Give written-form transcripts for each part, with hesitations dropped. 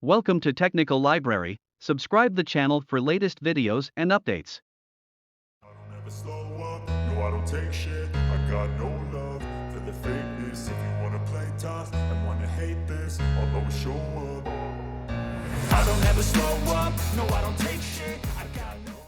Welcome to Technical Library. Subscribe the channel for latest videos and updates. I don't ever slow up, no I don't take shit. I got no love for the fakeness. If you wanna play tough and wanna hate this, I'll always show up. I don't ever slow up, no I don't take shit. I got no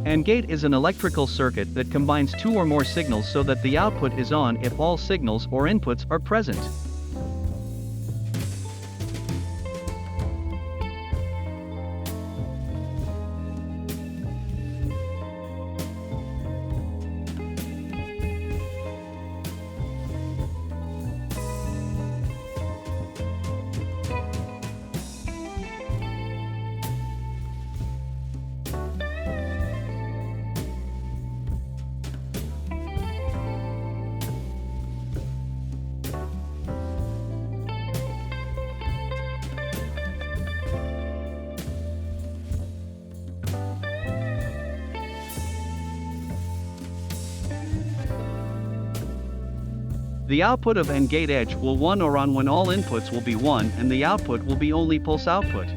AND gate is an electrical circuit that combines two or more signals so that the output is on if all signals or inputs are present. The output of AND gate edge will 1 or on when all inputs will be 1 and the output will be only pulse output.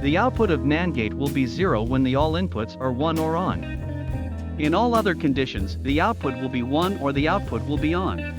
The output of NAND gate will be 0 when the all inputs are 1 or on. In all other conditions, the output will be 1 or the output will be on.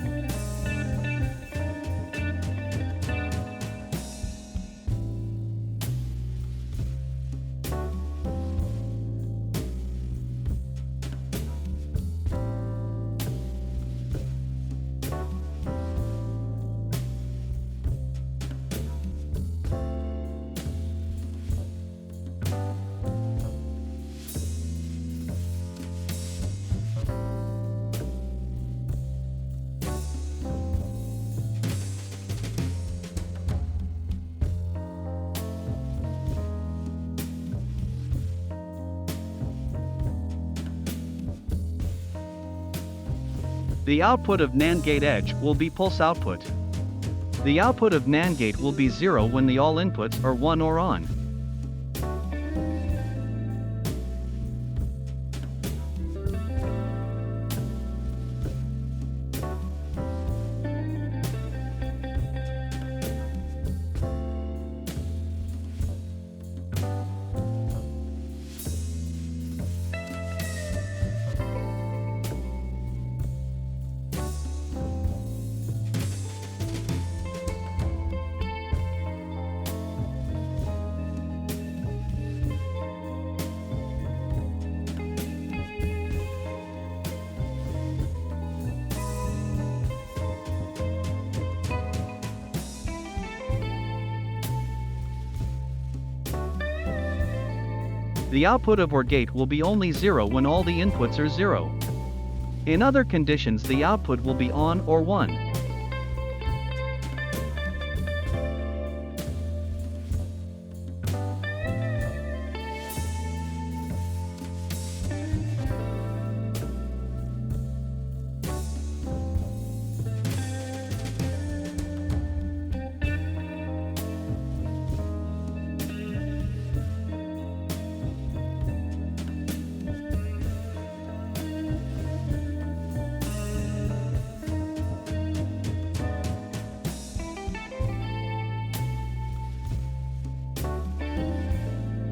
The output of NAND gate edge will be pulse output. The output of NAND gate will be 0 when the all inputs are 1 or on. The output of OR gate will be only 0 when all the inputs are 0. In other conditions the output will be on or 1.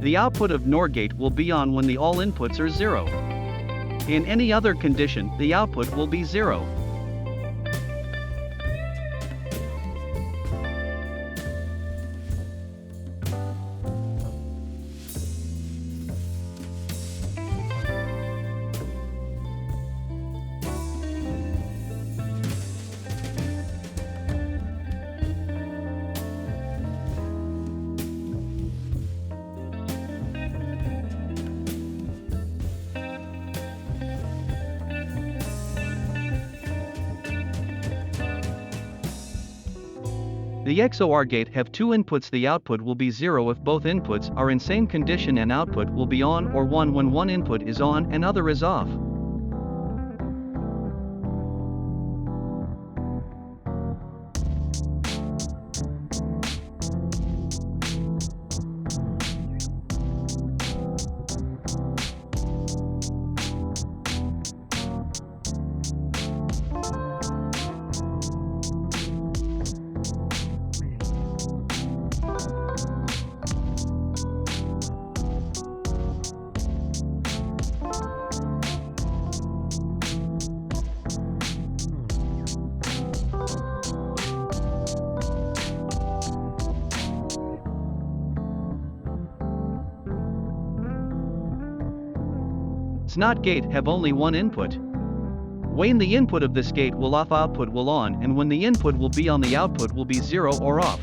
The output of NOR gate will be on when the all inputs are 0. In any other condition, the output will be 0. The XOR gate have two inputs. The output will be 0 if both inputs are in same condition, and output will be on or 1 when one input is on and other is off. xnot gate have only one input. When the input of this gate will off, output will on, and when the input will be on, the output will be 0 or off.